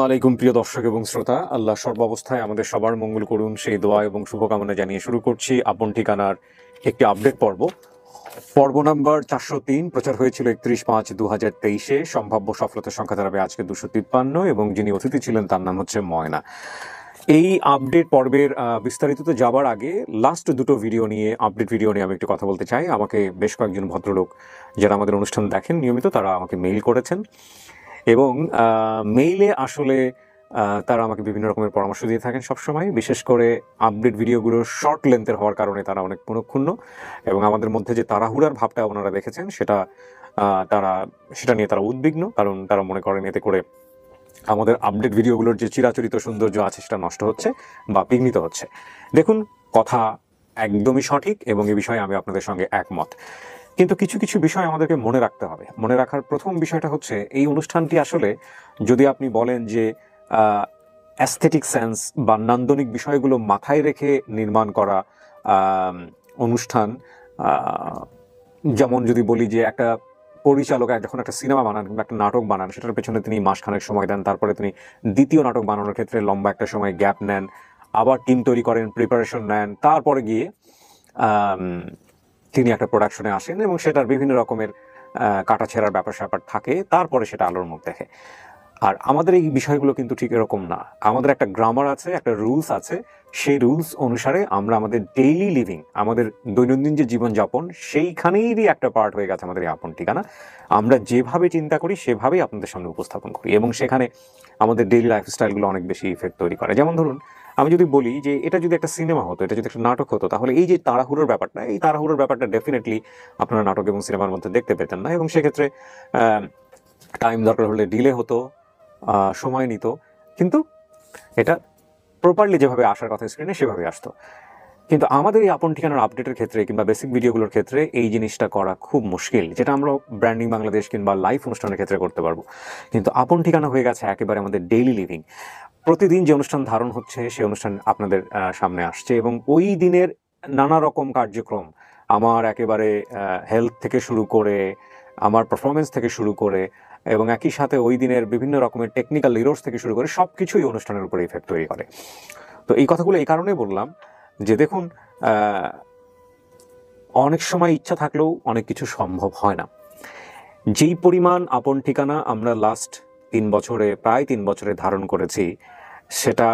আলাইকুম প্রিয় দর্শক এবং শ্রোতা, আল্লাহ সর্বাবস্থায় আমাদের সবার মঙ্গল করুন সেই দোয়া এবং শুভকামনা জানিয়ে শুরু করছি আপন ঠিকানার একটি আপডেট পর্ব নাম্বার 403। প্রচার হয়েছিল 31/5/2023। সম্ভাব্য সফলতার সংখ্যা দাঁড়াবে আজকে 253, এবং যিনি অতিথি ছিলেন তার নাম হচ্ছে ময়না। এই আপডেট পর্বের বিস্তারিততে যাবার আগে লাস্ট দুটো আপডেট ভিডিও নিয়ে আমি একটু কথা বলতে চাই। আমাকে বেশ কয়েকজন ভদ্রলোক যারা আমাদের অনুষ্ঠান দেখেন নিয়মিত, তারা আমাকে মেইল করেছেন, এবং মেইলে আসলে তারা আমাকে বিভিন্ন রকমের পরামর্শ দিয়ে থাকেন সবসময়। বিশেষ করে আপডেট ভিডিওগুলো শর্ট লেন্থের হওয়ার কারণে তারা অনেক মনক্ষুণ্ণ, এবং আমাদের মধ্যে যে তাড়াহুড়ার ভাবটা ওনারা দেখেছেন সেটা নিয়ে তারা উদ্বিগ্ন, কারণ তারা মনে করেন এতে করে আমাদের আপডেট ভিডিওগুলোর যে চিরাচরিত সৌন্দর্য আছে সেটা নষ্ট হচ্ছে বা বিঘ্নিত হচ্ছে। দেখুন, কথা একদমই সঠিক এবং এই বিষয়ে আমি আপনাদের সঙ্গে একমত, কিন্তু কিছু কিছু বিষয় আমাদেরকে মনে রাখতে হবে। মনে রাখার প্রথম বিষয়টা হচ্ছে, এই অনুষ্ঠানটি আসলে যদি আপনি বলেন যে অ্যাস্থেটিক সেন্স বা নান্দনিক বিষয়গুলো মাথায় রেখে নির্মাণ করা অনুষ্ঠান, যেমন যদি বলি যে একটা পরিচালক যখন একটা সিনেমা বানান কিংবা একটা নাটক বানান, সেটার পেছনে তিনি মাসখানেক সময় দেন, তারপরে তিনি দ্বিতীয় নাটক বানানোর ক্ষেত্রে লম্বা একটা সময় গ্যাপ নেন, আবার টিম তৈরি করেন, প্রিপারেশন নেন, তারপরে গিয়ে তিনি একটা প্রোডাকশনে আসেন এবং সেটার বিভিন্ন রকমের কাটাছেঁড়ার ব্যাপার স্যাপার থাকে, তারপরে সেটা আলোর মুখ দেখে। আর আমাদের এই বিষয়গুলো কিন্তু ঠিক এরকম না। আমাদের একটা গ্রামার আছে, একটা রুলস আছে। সেই রুলস অনুসারে আমরা আমাদের ডেইলি লিভিং, আমাদের দৈনন্দিন যে জীবনযাপন, সেইখানেরই একটা পার্ট হয়ে গেছে আমাদের এই আপন ঠিকানা। আমরা যেভাবে চিন্তা করি সেভাবেই আপনাদের সামনে উপস্থাপন করি, এবং সেখানে আমাদের ডেইলি লাইফস্টাইলগুলো অনেক বেশি ইফেক্ট তৈরি করে। যেমন ধরুন, আমি যদি বলি যে এটা যদি একটা সিনেমা হতো, এটা যদি একটা নাটক হতো, তাহলে এই যে তাড়াহুড়োর ব্যাপারটা ডেফিনেটলি আপনারা নাটক এবং সিনেমার মধ্যে দেখতে পেতেন না, এবং সেক্ষেত্রে টাইম দরকার হলে ডিলে হতো, সময় নিত, কিন্তু এটা প্রপারলি যেভাবে আসার কথা স্ক্রিনে সেভাবে আসতো। কিন্তু আমাদের এই আপন ঠিকানার আপডেটের ক্ষেত্রে কিংবা বেসিক ভিডিওগুলোর ক্ষেত্রে এই জিনিসটা করা খুব মুশকিল, যেটা আমরা ব্র্যান্ডিং বাংলাদেশ কিংবা লাইভ অনুষ্ঠানের ক্ষেত্রে করতে পারবো। কিন্তু আপন ঠিকানা হয়ে গেছে একেবারে আমাদের ডেইলি লিভিং। প্রতিদিন যে অনুষ্ঠান ধারণ হচ্ছে সেই অনুষ্ঠান আপনাদের সামনে আসছে, এবং ওই দিনের নানা রকম কার্যক্রম, আমার একেবারে হেলথ থেকে শুরু করে, আমার পারফরমেন্স থেকে শুরু করে, এবং একই সাথে ওই দিনের বিভিন্ন রকমের টেকনিক্যাল লিডার্স থেকে শুরু করে সব কিছুই অনুষ্ঠানের উপরে ইফেক্ট তৈরি করে। তো এই কথাগুলো এই কারণে বললাম যে দেখুন, অনেক সময় ইচ্ছা থাকলেও অনেক কিছু সম্ভব হয় না। যেই পরিমাণ আপন ঠিকানা আমরা লাস্ট প্রায় 3 বছরে ধারণ করেছি, সেটা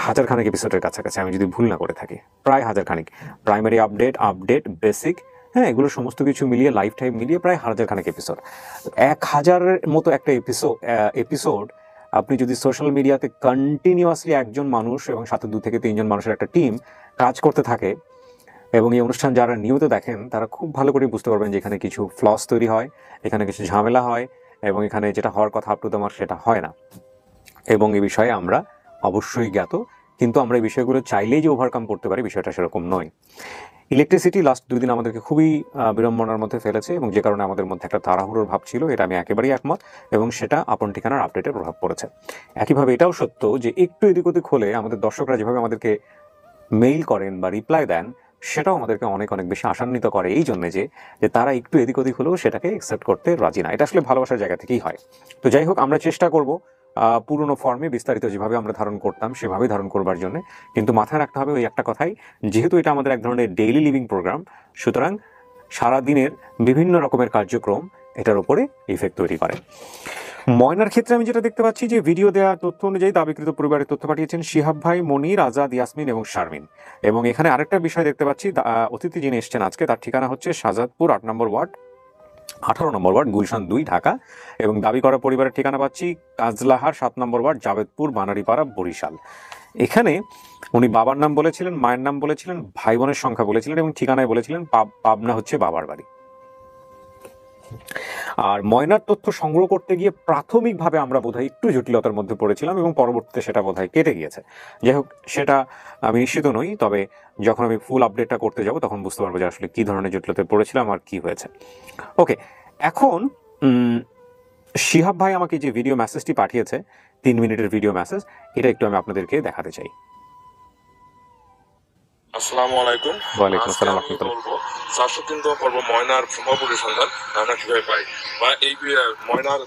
1000 এপিসোডের কাছাকাছি, আমি যদি ভুল না করে থাকি, প্রায় 1000। প্রাইমারি আপডেট বেসিক, হ্যাঁ, এগুলো সমস্ত কিছু মিলিয়ে লাইফ টাইম মিলিয়ে প্রায় 1000 এপিসোড। 1000-এর মতো একটা এপিসোড আপনি যদি সোশ্যাল মিডিয়াতে কন্টিনিউয়াসলি একজন মানুষ এবং সাথে 2 থেকে 3 জন মানুষের একটা টিম কাজ করতে থাকে, এবং এই অনুষ্ঠান যারা নিয়মিত দেখেন তারা খুব ভালো করে বুঝতে পারবেন যে এখানে কিছু ফ্লস তৈরি হয়, এখানে কিছু ঝামেলা হয়, এবং এখানে যেটা হওয়ার কথা আপ টু দ্য মার্ক সেটা হয় না। এবং এই বিষয়ে আমরা অবশ্যই জ্ঞাত, কিন্তু আমরা এই বিষয়গুলো চাইলেই যে ওভারকাম করতে পারি বিষয়টা সেরকম নয়। ইলেকট্রিসিটি লাস্ট 2 দিন আমাদেরকে খুবই বিড়ম্বনার মধ্যে ফেলেছে, এবং যে কারণে আমাদের মধ্যে একটা তাড়াহুড়োর ভাব ছিল, এটা আমি একেবারেই একমত, এবং সেটা আপন ঠিকানার আপডেটের প্রভাব পড়েছে। একইভাবে এটাও সত্য যে একটু এদিক ওদিক হলে আমাদের দর্শকরা যেভাবে আমাদেরকে মেইল করেন বা রিপ্লাই দেন, সেটাও আমাদেরকে অনেক অনেক বেশি আশান্বিত করে, এই জন্য যে তারা একটু এদিক ওদিক হলেও সেটাকে অ্যাকসেপ্ট করতে রাজি না। এটা আসলে ভালোবাসার জায়গা থেকেই হয়। তো যাই হোক, আমরা চেষ্টা করব পুরনো ফর্মে বিস্তারিত যেভাবে আমরা ধারণ করতাম সেভাবেই ধারণ করবার জন্য, কিন্তু মাথায় রাখতে হবে ওই একটা কথাই, যেহেতু এটা আমাদের এক ধরনের ডেইলি লিভিং প্রোগ্রাম, সুতরাং সারাদিনের বিভিন্ন রকমের কার্যক্রম এটার উপরে ইফেক্ট তৈরি করে। ময়নার ক্ষেত্রে আমি যেটা দেখতে পাচ্ছি যে ভিডিও দেওয়া তথ্য অনুযায়ী দাবিকৃত পরিবারের তথ্য পাঠিয়েছেন শিহাব ভাই, মনির, আজাদ, ইয়াসমিন এবং শারমিন। এবং এখানে আরেকটা বিষয় দেখতে পাচ্ছি, অতিথি যিনি এসছেন আজকে তার ঠিকানা হচ্ছে শাহজাদপুর 8 নম্বর ওয়ার্ড, 18 নম্বর ওয়ার্ড, গুলশান 2, ঢাকা। এবং দাবি করা পরিবারের ঠিকানা পাচ্ছি কাজলাহার 7 নম্বর ওয়ার্ড, জাবেদপুর, বানারীপাড়া, বরিশাল। এখানে উনি বাবার নাম বলেছিলেন, মায়ের নাম বলেছিলেন, ভাই বোনের সংখ্যা বলেছিলেন, এবং ঠিকানায় বলেছিলেন পাবনা হচ্ছে বাবার বাড়ি। আর ময়নার তথ্য সংগ্রহ করতে গিয়ে প্রাথমিকভাবে আমরা বোধহয় একটু জটিলতার মধ্যে পড়েছিলাম, এবং পরবর্তীতে সেটা বোধহয় কেটে গিয়েছে। যাই হোক, সেটা আমি নিশ্চিত নই, তবে যখন আমি ফুল আপডেটটা করতে যাব তখন বুঝতে পারবো যে আসলে কী ধরনের জটিলতায় পড়েছিলাম আর কি হয়েছে। ওকে, এখন শিহাব ভাই আমাকে যে ভিডিও মেসেজটি পাঠিয়েছে, 3 মিনিটের ভিডিও মেসেজ, এটা একটু আমি আপনাদেরকে দেখাতে চাই। আসসালামু আলাইকুম। ওয়ালাইকুম আজকে আসসালাম আমি রহমতুল্লাহ। বলবো 403তম পর্ব ময়নার সম্ভাব্য পরিসন্ধান আমরা কিভাবে পাই, বা এই ময়নার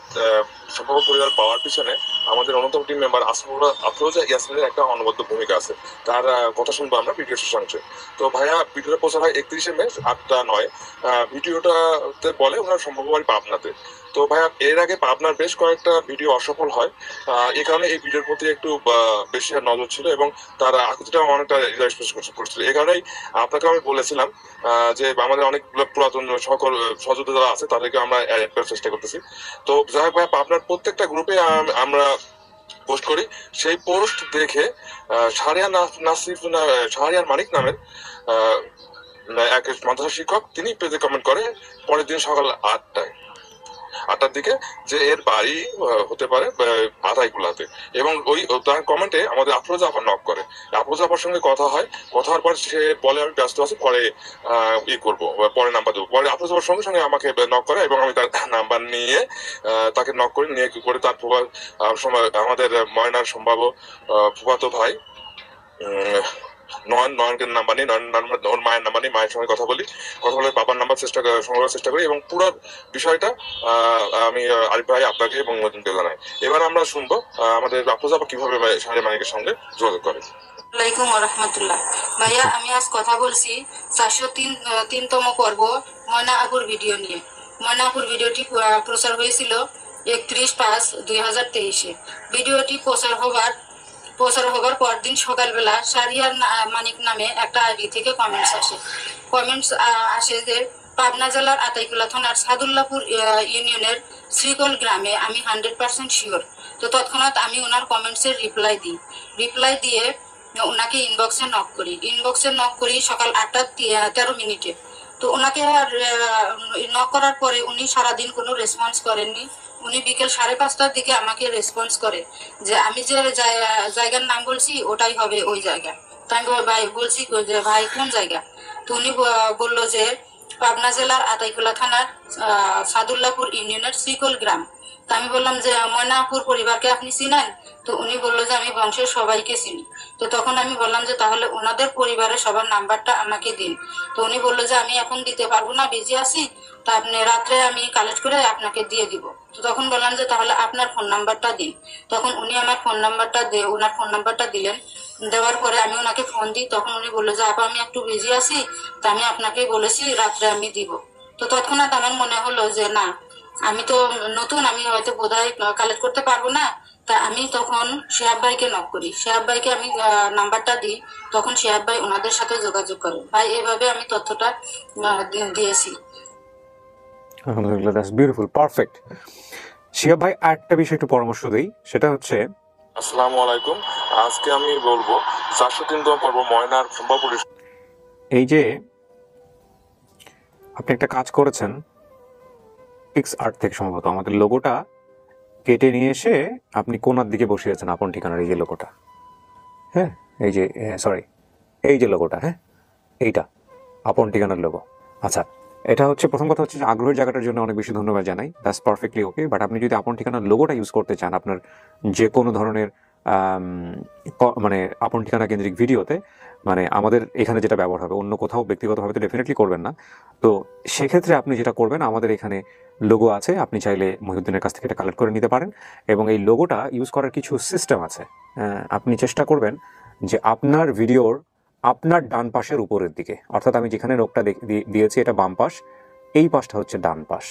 সম্ভাব্য পরিবার পাওয়ার পিছনে আমাদের অন্যতম টিম মেম্বার আফরোজা ইয়াসমিনের একটা অনবদ্য ভূমিকা আছে। তার কথা শুনবো আমরা ভিডিও শেষাংশে। তো ভাইয়া ভিডিওটা প্রচার হয় 31শে মে 8টা 9। ভিডিওটাতে বলে ওনার সম্ভাব্য বাড়ি পাবনাতে। তো ভাইয়া এর আগে পাবনার বেশ কয়েকটা ভিডিও অসফল হয়, এই কারণে এই ভিডিওর প্রতি একটু বেশি নজর ছিল এবং তার আকৃতিটা অনেকটা হৃদয় স্পর্শ করছিল। এই কারণেই আপনাকে আমি বলেছিলাম যে আমাদের অনেক পুরাতন সকল সহযোদ্ধা যারা আছে তাদেরকে আমরা অ্যাড করার চেষ্টা করতেছি। তো যাই হোক ভাই, আপনার প্রত্যেকটা গ্রুপে আমরা পোস্ট করি। সেই পোস্ট দেখে শাহরিয়ার মানিক নামের আহ, এক মাদ্রাসা শিক্ষক তিনি পেজে কমেন্ট করে পরের দিন সকাল 8টার দিকে যে এর বাড়ি হতে পারে আতাইকুলাতে। এবং ওই তার কমেন্টে আমাদের আফরোজা আবার নক করে। আফরোজা আপার সঙ্গে কথা হয়, কথা হওয়ার পর সে বলে আমি ব্যস্ত আছি, পরে করবো, পরে নাম্বার দেবো। পরে আফরোজা আপার সঙ্গে সঙ্গে আমাকে নক করে এবং আমি তার নাম্বার নিয়ে তাকে নক করে নিয়ে করে তার আমাদের ময়নার সম্ভাব্য ফুফাতো ভাই নয়নকে নাম্বার নিই, ওর মায়ের নাম্বার নিই, মায়ের সঙ্গে কথা বলি, কথা বলে বাবার নাম্বার সংগ্রহের চেষ্টা করি এবং পুরো বিষয়টা আমি আরিফ ভাই আপনাকে এবং মজুমকে জানাই। এবার আমরা শুনবো আমাদের আফরোজা আপা কিভাবে শাহরিয়ার মানিকের সঙ্গে যোগাযোগ করে। আসসালামাইকুম রহমতুল্লাহ। ভাইয়া আমি আজ কথা বলছি 403তম পর্ব ময়না আপুর ভিডিও নিয়ে। ময়না আপুর ভিডিওটি প্রচার হয়েছিল 31/5/2023-এ। ভিডিওটি প্রচার হবার পরদিন সকালবেলা শাহরিয়ার মানিক নামে একটা আইডি থেকে কমেন্টস আসে যে পাবনা জেলার আতাইকুলা থানার সাদুল্লাপুর ইউনিয়নের শ্রীকোল গ্রামে আমি 100% শিওর। তো তৎক্ষণাৎ আমি ওনার কমেন্টসের রিপ্লাই দিয়ে ওনাকে ইনবক্সে নক করি সকাল 8টা 13 মিনিটে। তো ওনাকে নক করার পরে উনি সারাদিন কোনো রেসপন্স করেননি। উনি বিকেল 5:30টার দিকে আমাকে রেসপন্স করে যে আমি যে জায়গার নাম বলছি ওটাই হবে ওই জায়গা। তো আমি ভাই বলছি যে ভাই কোন জায়গা? তো উনি বললো যে পাবনা জেলার আতাইকুলা থানার সাদুল্লাপুর ইউনিয়নের শ্রীকোল গ্রাম। তো আমি বললাম যে ময়নাপুর পরিবারকে আপনি চিনেন? তো উনি বললো যে আমি বংশের সবাইকে চিনি। তো তখন আমি বললাম যে তাহলে ওনাদের পরিবারের সবার নাম্বারটা আমাকে দিন। তো উনি বললো যে আমি এখন দিতে পারবো না, বিজি আছি, তা আপনি রাত্রে আমি কালেক্ট করে আপনাকে দিয়ে দিব। তো তখন বললাম যে তাহলে আপনার ফোন নাম্বারটা দিন। তখন উনি আমার ওনার ফোন নাম্বারটা দিলেন। দেওয়ার পরে আমি ওনাকে ফোন দিই। তখন উনি বললো যে আপা আমি একটু বিজি আছি, তা আমি আপনাকে বলেছি রাত্রে আমি দিব। তো তৎক্ষণাৎ আমার মনে হলো যে না, আমি তো নতুন, আমি হয়তো বোধহয় কালেক্ট করতে পারবো না। তা আমি তখন শিহাব ভাইকে নক করি, শিহাব ভাইকে আমি নাম্বারটা দিই। তখন শিহাব ভাই ওনাদের সাথে যোগাযোগ করে। ভাই এভাবে আমি তথ্যটা দিয়েছি। আলহামদুলিল্লাহ, দ্যাটস বিউটিফুল, পারফেক্ট। শিয়া ভাই একটা বিষয় একটু পরামর্শ দেই, সেটা হচ্ছে আসসালামু আলাইকুম। আজকে আমি বলবো 403তম পর্ব ময়নার সম্ভাব্য এই যে আপনি একটা কাজ করেছেন পিক্স আর্ট থেকে, সম্ভবত আমাদের লোগোটা কেটে নিয়ে এসে আপনি কোনার দিকে বসিয়েছেন আপন ঠিকানার এই যে লোগোটা, হ্যাঁ এই যে সরি এই যে লোগোটা, হ্যাঁ এইটা আপন ঠিকানার লোগো। আচ্ছা, এটা হচ্ছে প্রথম কথা হচ্ছে যে আগ্রহের জায়গাটার জন্য অনেক বেশি ধন্যবাদ জানাই, দ্যাটস পারফেক্টলি ওকে। বাট আপনি যদি আপন ঠিকানার লোগোটা ইউজ করতে চান আপনার যে কোনো ধরনের মানে আপন ঠিকানা কেন্দ্রিক ভিডিওতে, মানে আমাদের এখানে যেটা ব্যবহার হবে, অন্য কোথাও ব্যক্তিগতভাবে তো ডেফিনেটলি করবেন না। তো সেক্ষেত্রে আপনি যেটা করবেন, আমাদের এখানে লোগো আছে, আপনি চাইলে মহিউদ্দিনের কাছ থেকে এটা কালেক্ট করে নিতে পারেন। এবং এই লোগোটা ইউজ করার কিছু সিস্টেম আছে। আপনি চেষ্টা করবেন যে আপনার ভিডিওর আপনার ডান পাশের উপরের দিকে, অর্থাৎ আমি যেখানে নোকটা দিয়েছি এটা বাম পাশ, এই পাশটা হচ্ছে ডান পাশ,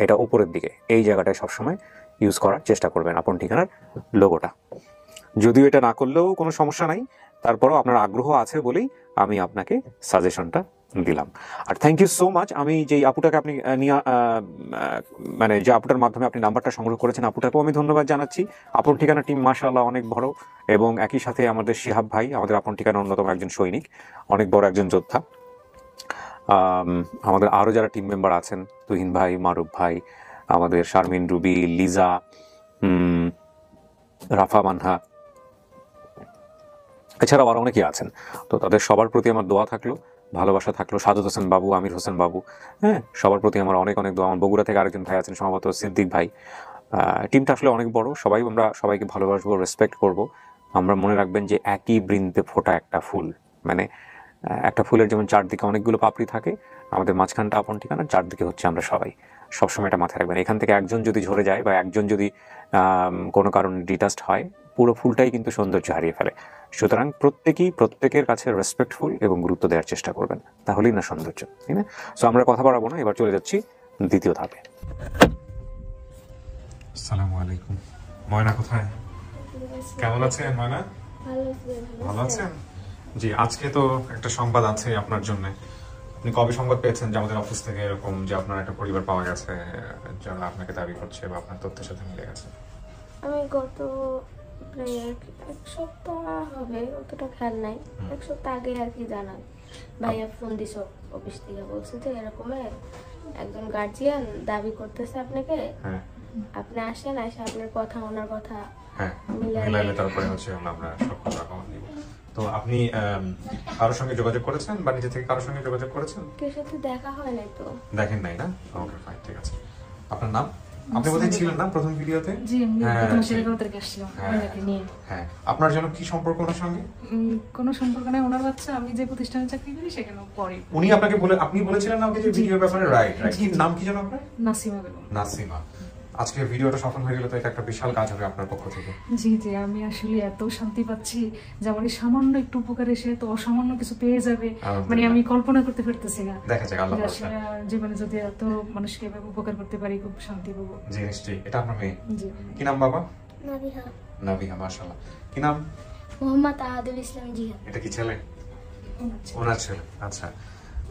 এটা উপরের দিকে, এই জায়গাটায় সবসময় ইউজ করার চেষ্টা করবেন আপন ঠিকানার লোগোটা। যদিও এটা না করলেও কোনো সমস্যা নাই, তারপরেও আপনার আগ্রহ আছে বলেই আমি আপনাকে সাজেশনটা দিলাম। আর থ্যাংক ইউ সো মাচ। আমি যেই আপুটাকে আপনি মানে যে আপুটার মাধ্যমে আপনি নাম্বারটা সংগ্রহ করেছেন, আপুটাকেও আমি ধন্যবাদ জানাচ্ছি। আপন ঠিকানা টিম মাশাআল্লাহ অনেক বড়, এবং একই সাথে আমাদের শিহাব ভাই, আমাদের আপন ঠিকানার অন্যতম একজন সৈনিক, অনেক বড় একজন যোদ্ধা। আমাদের আরও যারা টিম মেম্বার আছেন, তুহিন ভাই, মারুফ ভাই, আমাদের শারমিন, রুবি, লিজা, রাফা মানহা, এছাড়াও আরও অনেকেই আছেন। তো তাদের সবার প্রতি আমার দোয়া থাকলো, ভালোবাসা থাকলো। সাজুদ হোসেন বাবু, আমির হোসেন বাবু, হ্যাঁ সবার প্রতি আমার অনেক অনেক দোয়া। আমার বগুড়া থেকে আরেকজন ভাই আছেন সম্ভবত সিদ্দিক ভাই। টিমটা আসলে অনেক বড়, আমরা সবাইকে ভালোবাসবো, রেসপেক্ট করব। আমরা মনে রাখবেন যে একই বৃন্তে ফোটা একটা ফুল, মানে একটা ফুলের যেমন চারদিকে অনেকগুলো পাপড়ি থাকে, আমাদের মাঝখানটা আপন ঠিকানা, চারদিকে হচ্ছে আমরা সবাই। সবসময় এটা মাথায় রাখবেন। এখান থেকে একজন যদি ঝরে যায় বা একজন যদি কোনো কারণে ডিটাচড হয়, পুরো ফুলটাই কিন্তু সৌন্দর্য হারিয়ে ফেলে। সুতরাং প্রত্যেকেই প্রত্যেকের কাছে রেসপেক্টফুল এবং গুরুত্ব দেওয়ার চেষ্টা করবেন, তাহলেই না সৌন্দর্য, তাই না? সো আমরা কথা বাড়াবো না, এবার চলে যাচ্ছি দ্বিতীয় ধাপে। আসসালামু আলাইকুম। ময়না কোথায়? কেমন আছেন ময়না? ভালো আছেন? জি, আজকে তো একটা সংবাদ আছে আপনার জন্য। আপনি কবে সংবাদ পেয়েছেন যে আমাদের অফিস থেকে এরকম যে আপনার একটা পরিবার পাওয়া গেছে যারা আপনাকে দাবি করছে বা আপনার তথ্যের সাথে মিলে গেছে? আমি গত প্রায় এক সপ্তাহ হবে, অতটা খেয়াল নাই, এক সপ্তাহ আগে আর কি জানাই ভাইয়া ফোন দিছ অফিস থেকে, বলছে যে এরকম একজন গার্জিয়ান দাবি করতেছে আপনাকে, আপনি আসেন, এসে আপনার কথা ওনার কথা মিলাইলে তারপরে হচ্ছে আমরা সব কথা দিব। তো আপনি কারোর সঙ্গে যোগাযোগ করেছেন বা নিজে থেকে কারোর সঙ্গে যোগাযোগ করেছেন? কেউ সাথে দেখা হয় নাই তো। দেখেন নাই না? ওকে ফাইন, ঠিক আছে। আপনার নাম? আপনি বোধহয় ছিলেন না প্রথম ভিডিওতে? জি, আমি প্রথম সেরকম থেকে আসছিলাম ওনাকে নিয়ে। হ্যাঁ, আপনার জন্য কি সম্পর্ক ওনার সঙ্গে? কোনো সম্পর্ক নাই, ওনার বাচ্চা আমি যে প্রতিষ্ঠানে চাকরি করি সেখানে পড়ে। উনি আপনাকে আপনি বলেছিলেন আমাকে যে ভিডিওর ব্যাপারে, রাইট? কি নাম কি জানো আপনার? নাসিমা বেগম। নাসিমা, আজকে ভিডিওটা সফল হয়ে গেলে তো এটা একটা বিশাল কাজ হবে আপনার পক্ষ থেকে। জি জি, আমি আসলে এত শান্তি পাচ্ছি যে আমার এই সামান্য একটু উপকার এসে তো অসামান্য কিছু পেয়ে যাবে, মানে আমি কল্পনা করতে পারতেছি না। দেখা যাক, আল্লাহ আসলে জীবনে যদি এত মানুষকে উপকার করতে পারি খুব শান্তি পাবো। জি নিশ্চয়ই। এটা আপনার মেয়ে? জি। কি নাম বাবা? নাবিহা। নাবিহা, মাশাআল্লাহ। কি নাম? মোহাম্মদ আহাদুল ইসলাম জিহাদ। এটা কি ছেলে? ওনার ছেলে, আচ্ছা।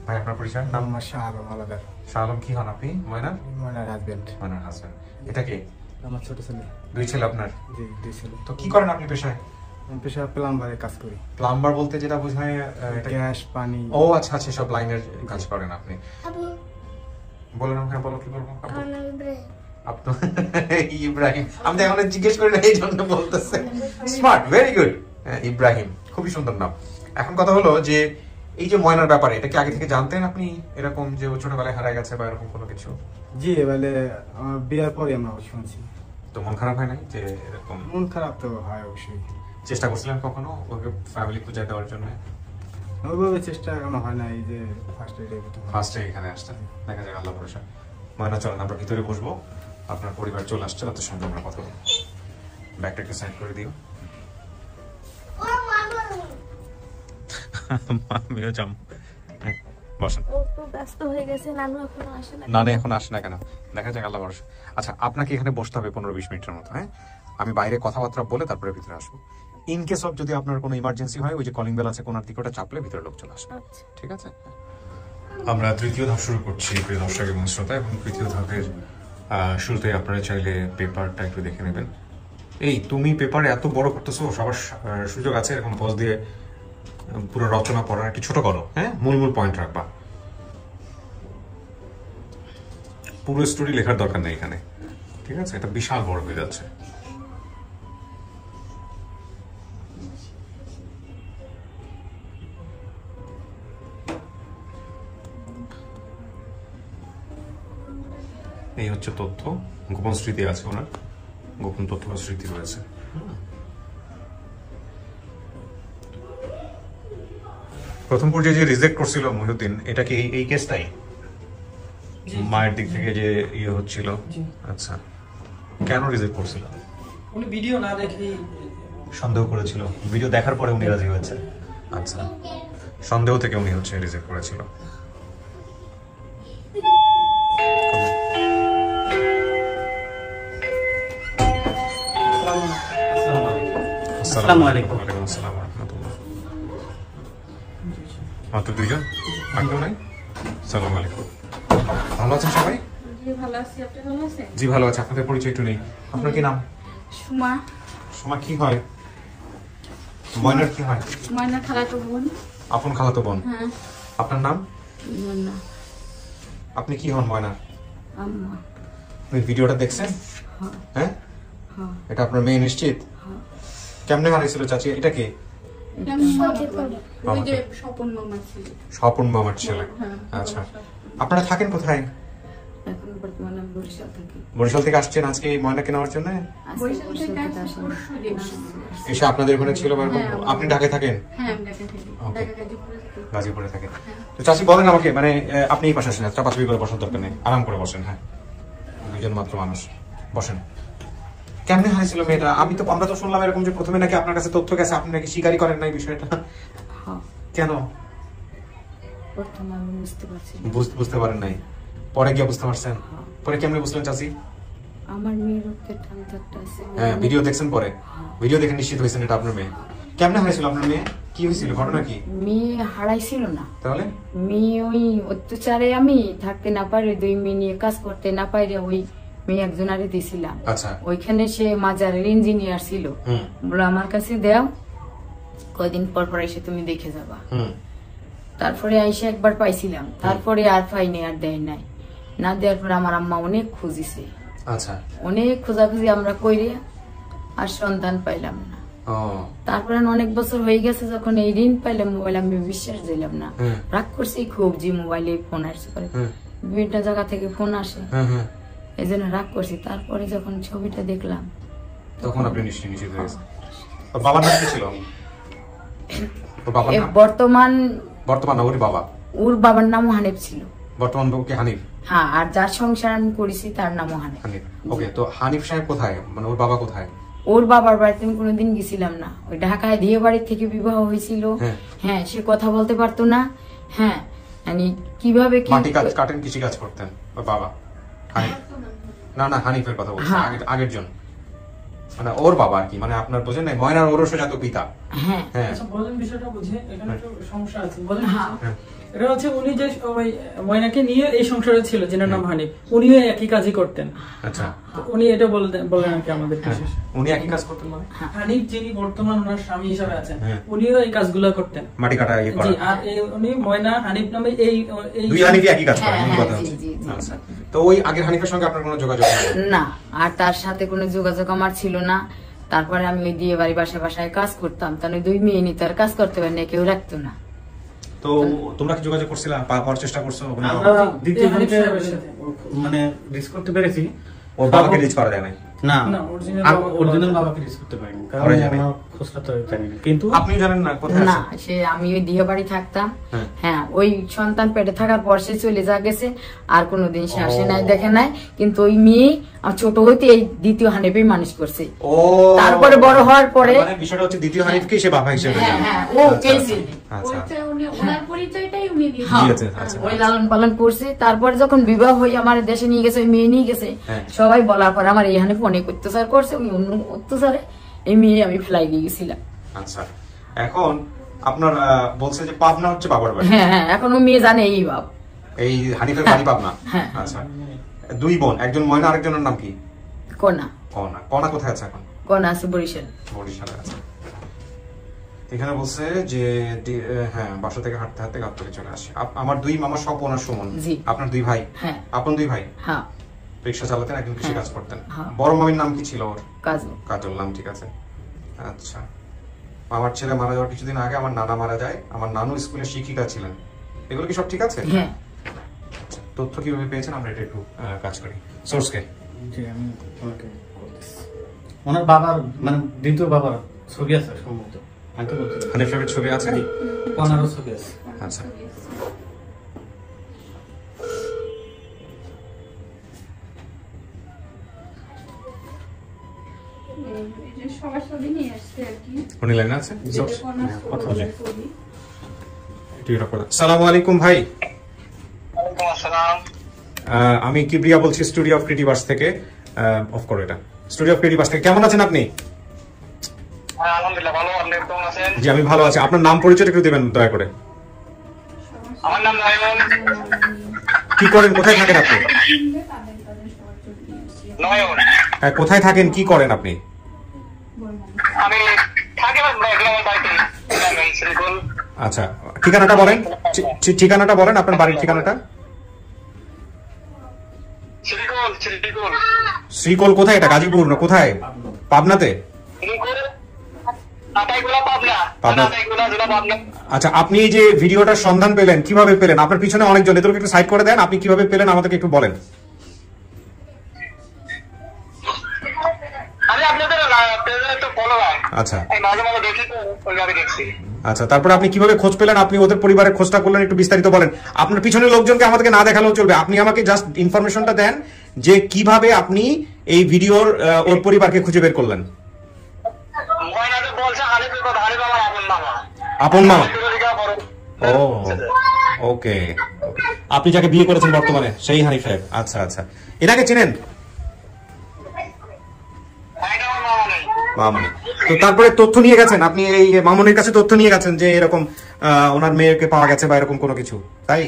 ভাই আপনার পরিচয়? নাম শাহ আলম আলাদার। শাহ আলম, কি হন আপনি? ময়না? ময়নার হাজবেন্ড। ময়নার হাজবেন্ড। এটা কে? আমার ছোট ছেলে। দুই ছেলে আপনার? জি, দুই ছেলে। তো কি করেন আপনি পেশায়? আমি পেশা প্লাম্বারে কাজ করি। প্লাম্বার বলতে যেটা বোঝায় গ্যাস, পানি। ও আচ্ছা আচ্ছা, সব লাইনের কাজ করেন আপনি। বলেন, হ্যাঁ বলো, কি বলবো? আপনার ইব্রাহিম। আমি তো এখন জিজ্ঞেস করি না, এই জন্য বলতেছে। Smart, very good. ইব্রাহিম, খুবই সুন্দর নাম। এখন কথা হলো যে এই যে ময়নার ব্যাপারে, এটা কি আগে থেকে জানতেন আপনি এরকম যে ও ছোটবেলায় হারায় গেছে বা এরকম কোনো কিছু? জি, এবারে আমার বিয়ার পরে আমরা শুনছি। তো মন খারাপ হয় নাই যে এরকম? মন খারাপ তো হয় অবশ্যই। চেষ্টা করছিলেন কখনো ওকে ফ্যামিলি খুঁজে দেওয়ার জন্য? ওইভাবে চেষ্টা এখনো হয় না, এই যে ফার্স্টে এখানে আসতেন। দেখা যাক, আল্লাহ ভরসা। ময়না চলেন আমরা ভিতরে বসবো, আপনার পরিবার চলে আসছে, তাদের সঙ্গে আমরা কথা বলবো। ব্যাগটা একটু সাইড করে দিও। আমিও যাম। বসেন। ও তো ব্যস্ত হয়ে গেছে, নানু এখনো আসে না। না এখন আসে না কেন? দেখা যাক, আল্লাহ ভরসা। আচ্ছা, আপনাকে এখানে বসতে হবে 15-20 মিনিটের মতো। হ্যাঁ, আমি বাইরে কথাবার্তা বলে তারপরে ভিতরে আসবো। ইন কেস অফ যদি আপনার কোনো ইমার্জেন্সি হয়, ওই যে কলিং বেল আছে কোনার দিকে, ওটা চাপলে ভিতরে লোক চলে আসবে। ঠিক আছে? আমরা তৃতীয় ধাপ শুরু করছি প্রিয় দর্শক এবং শ্রোতা। এবং তৃতীয় ধাপের শুরুতে আপনারা চাইলে পেপারটা একটু দেখে নেবেন। এই তুমি পেপারে এত বড় করতেছো, সবার সুযোগ আছে এরকম পজ দিয়ে পুরো রচনা পড়ার, একটু ছোট করো। হ্যাঁ, মূল মূল পয়েন্ট রাখবা, পুরো স্টোরি লেখার দরকার নেই এখানে। ঠিক আছে? এটা বিশাল বড় হয়ে যাচ্ছে। এই হচ্ছে তথ্য, গোপন স্মৃতি আছে ওনার, গোপন তথ্য বা স্মৃতি রয়েছে। প্রথম পর্যায়ে যে রিজেক্ট করছিল মহিউদ্দিন, এটা কি এই কেসটাই? মায়ের দিক থেকে যে ইয়ে হচ্ছিল? আচ্ছা, কেন রিজেক্ট করছিল? উনি ভিডিও না দেখেই সন্দেহ করেছিল, ভিডিও দেখার পরে উনি রাজি হয়েছে। আচ্ছা, সন্দেহ থেকে উনি হচ্ছে রিজেক্ট করেছিল। আসসালামু আলাইকুম। ওয়ালাইকুম আসসালাম ওয়া রাহমাতুল্লাহ। মাত্র দুইজন, আর কেউ নাই? আসসালামু আলাইকুম। ভালো আছেন সবাই? জি ভালো আছি, আপনি ভালো আছেন? জি ভালো আছে। আপনাদের পরিচয় একটু নেই। আপনার কি নাম? সুমা। সুমা কি হয়? ময়নার কি হয়? ময়না খালাতো বোন। আপন খালাতো বোন। হ্যাঁ। আপনার নাম? ময়না। আপনি কি হন ময়নার? আম্মা। আপনি ভিডিওটা দেখছেন? হ্যাঁ, এটা আপনার মেয়ে নিশ্চিত? কেমনে হারাইছিল চাচি? এটা কে? ওই যে স্বপন মামার ছেলে। স্বপন মামার ছেলে। আচ্ছা, আপনারা থাকেন কোথায়? এখন বর্তমানে আমি বরিশাল থাকি। বরিশাল থেকে আসছেন আজকে এই ময়নাকে নেওয়ার জন্য? বরিশাল থেকে আসেন। এসে আপনাদের ওখানে ছিল বা এরকম? আপনি ঢাকায় থাকেন? হ্যাঁ, আমি ঢাকায় থাকি। ঢাকা গাজীপুরে থাকেন। তো চাচি বলেন আমাকে, মানে আপনি এই পাশে আসেন, চাপাচাপি করে বসার দরকার নেই, আরাম করে বসেন। হ্যাঁ, দুজন মাত্র মানুষ, বসেন। কেমনে হারিয়েছিল মেয়েটা? আমরা তো শুনলাম এরকম যে প্রথমে নাকি আপনার কাছে তথ্য গেছে, আপনি নাকি স্বীকারই করেন না এই বিষয়টা। কেন? প্রথমে আমি বুঝতে পারেন নাই, পরে গিয়ে বুঝতে পারছেন? পরে কেমনে বুঝলেন চাচি? আমার মেয়ের রক্তের টান একটা আছে। হ্যাঁ, ভিডিও দেখছেন? পরে ভিডিও দেখে নিশ্চিত হয়েছেন এটা আপনার মেয়ে। কেমনে হারাইছিল আপনার মেয়ে? কি হয়েছিল, ঘটনা কি? মেয়ে হারাইছিল না, তাহলে মেয়ে ওই অত্যাচারে আমি থাকতে না পারে, 2 মেয়ে নিয়ে কাজ করতে না পারে, ওই মেয়ে একজনারে দিছিলাম। আচ্ছা। ওইখানে সে মাজারের ইঞ্জিনিয়ার ছিল, বলে আমার কাছে দাও, কয়দিন পর পর এসে তুমি দেখে যাবা। তারপরে আইসে একবার পাইছিলাম, তারপরে আর পাইনি, আর দেয় নাই। না দেওয়ার পর আমার আম্মা অনেক খুঁজিছে। আচ্ছা। অনেক খোঁজাখুঁজি আমরা কইরে আর সন্তান পাইলাম না। তারপরে অনেক বছর হয়ে গেছে, যখন এই ঋণ পাইলাম মোবাইল, আমি বিশ্বাস দিলাম না, রাগ করছি খুব, যে মোবাইলে ফোন আসছে, বিভিন্ন জায়গা থেকে ফোন আসে, এই জন্য রাগ করছি। তারপরে যখন ছবিটা দেখলাম তখন আপনি নিশ্চিত হয়ে গেছেন। বাবার নাম কি ছিল? বর্তমান ওর বাবা? ওর বাবার নাম হানিফ ছিল। বর্তমান বাবু কি হানিফ? হ্যাঁ, আর যার সংসার আমি করেছি তার নামও হানিফ। ওকে, তো হানিফ সাহেব কোথায়, মানে ওর বাবা কোথায়? ওর বাবার বাড়িতে আমি কোনোদিন গেছিলাম না, ওই ঢাকায় দিয়ে বাড়ি থেকে বিবাহ হয়েছিল। হ্যাঁ, সে কথা বলতে পারতো না। হ্যাঁ, মানে কিভাবে মাটি কাজ কাটেন, কৃষি কাজ করতেন ওর বাবা? না, হানিফের কথা বলছি, আগের জন, মানে ওর বাবা আর কি, মানে আপনার বোঝেন না, ময়নার ওরসজাত পিতা। হ্যাঁ, আচ্ছা, বলেন বিষয়টা বুঝে, এখানে একটু সমস্যা আছে, বলেন। এটা হচ্ছে উনি যে ওই ময়নাকে নিয়ে এই সংসারে ছিল, যেনার নাম হানিফ, উনিও একই কাজই করতেন। আচ্ছা, উনি এটা বলেন আর কি আমাদের। উনি একই কাজ করতেন মানে? হানিফ যিনি বর্তমান ওনার স্বামী হিসাবে আছেন, উনিও এই কাজগুলো করতেন, মাটি কাটা, ইয়ে করা। জি, আর উনি ময়না হানিফ নামে এই দুই হানিফ একই কাজ করেন, এই কথা হচ্ছে। আচ্ছা, তো ওই আগের হানিফের সঙ্গে আপনার কোনো যোগাযোগ না? আর তার সাথে কোনো যোগাযোগ আমার ছিল না। তারপরে আমি ওই দিয়ে বাড়ি বাসায় কাজ করতাম, তাহলে 2 মেয়ে নিতে আর কাজ করতে পারি না, কেউ রাখতো না। তো তোমরা কি যোগাযোগ করছিলা, পাওয়ার চেষ্টা করছো? আমরা দ্বিতীয় মানে রিস্ক করতে পেরেছি, ওর বাবাকে রিচ করা যায় না। না, অরিজিনাল বাবাকে রিস্ক করতে পারিনি, কারণ আমরা খোঁজটা তো জানি না। কিন্তু আপনি জানেন না কোথায় আছে? না, সে আমি ওই দিয়ে বাড়ি থাকতাম। হ্যাঁ, ওই সন্তান পেটে থাকার পর সে চলে গেছে, আর কোনোদিন সে আসে নাই, দেখে নাই। কিন্তু ওই মেয়ে ছোট হইতে এই দ্বিতীয় হানিফই মানুষ করছে। তারপরে বড় হওয়ার পরে বিষয়টা হচ্ছে দ্বিতীয় হানিফকে সে বাবা হিসেবে ওই লালন পালন করছে। তারপরে যখন বিবাহ হয়ে আমার দেশে নিয়ে গেছে, ওই মেয়ে নিয়ে গেছে, সবাই বলার পর আমার এই হানিফ অনেক অত্যাচার করছে, ওই অন্য অত্যাচারে এই মেয়ে আমি ফেলাই দিয়ে গেছিলাম। আচ্ছা, এখন আপনার বলছে যে পাবনা হচ্ছে বাবার বাড়ি? হ্যাঁ, এখন ওই মেয়ে জানে এই বাপ, এই হানিফের বাড়ি পাবনা। আচ্ছা, 2 বোন, একজন ময়না, আরেকজনের নাম কি? কনা। কনা কোথায় আছে এখন? কনা আছে বরিশালে আছে। এখানে বলছে যে হ্যাঁ, বাসা থেকে হাঁটতে হাঁটতে গাবতলী চলে আসে। আমার 2 মামা স্বপন আর সুমন। আপনার 2 ভাই? হ্যাঁ। আপন 2 ভাই? হ্যাঁ। রিক্সা চালাতেন, একজন কৃষি কাজ করতেন। বড় মামির নাম কি ছিল ওর? কাজল নাম, ঠিক আছে। আচ্ছা, আমার ছেলে মারা যাওয়ার কিছুদিন আগে আমার নানা মারা যায়, আমার নানু স্কুলের শিক্ষিকা ছিলেন, এগুলো কি সব ঠিক আছে? হ্যাঁ। তথ্য কিভাবে পেয়েছেন আমরা এটা একটু কাজ করি। সোর্সকে জি, আমি ওনাকে করতেছি। ওনার বাবার মানে দ্বিতীয় বাবার ছবি আছে সম্ভবত, হানিফ সাহেবের ছবি আছে? ওনারও ছবি আছে। আচ্ছা, সালামু আলাইকুম ভাই। আমি কিবরিয়া বলছি, স্টুডিও অফ ক্রিয়েটিভার্স থেকে। অফ করো এটা, স্টুডিও অফ ক্রিয়েটিভার্স থেকে। কেমন আছেন আপনি? আলহামদুলিল্লাহ ভালো, আপনি কেমন আছেন? জি, আমি ভালো আছি। আপনার নাম পরিচয় একটু দিবেন দয়া করে। আমার নাম নয়ন। কি করেন, কোথায় থাকেন আপনি? নয়ন। কোথায় থাকেন, কি করেন আপনি? আমি থাকি গ্রামের বাড়িতে, শ্রীকোল। আচ্ছা, ঠিকানাটা বলেন, ঠিকানাটা বলেন, আপনার বাড়ির ঠিকানাটা। শ্রীকোল কোথায়? এটা গাজীপুর না কোথায়? পাবনাতে? আচ্ছা, আপনি এই যে ভিডিওটার সন্ধান পেলেন, কিভাবে পেলেন? আপনার পিছনে অনেকজন, এদেরকে একটু সাইড করে দেন। আপনি কিভাবে পেলেন আমাদেরকে একটু বলেন। আচ্ছা এই মাঝে মাঝে দেখি তো ওইভাবে দেখছি। আচ্ছা, তারপরে আপনি কিভাবে খোঁজ পেলেন? আপনি ওদের পরিবারের খোঁজটা করলেন, একটু বিস্তারিত বলেন। আপনার পিছনের লোকজনকে আমাদেরকে না দেখালেও চলবে, আপনি আমাকে জাস্ট ইনফরমেশনটা দেন যে কিভাবে আপনি এই ভিডিওর ওর পরিবারকে খুঁজে বের করলেন। ময়নাকে বলছে হানিফের কথা, হানিফ আমার আপন মামা। আপন মামা? ও ওকে, আপনি যাকে বিয়ে করেছেন বর্তমানে সেই হানিফ সাহেব। আচ্ছা আচ্ছা, এনাকে চেনেন? মামনি। তো তারপরে তথ্য নিয়ে গেছেন আপনি, এই মামনির কাছে তথ্য নিয়ে গেছেন যে এরকম ওনার মেয়েকে পাওয়া গেছে বা এরকম কোনো কিছু, তাই?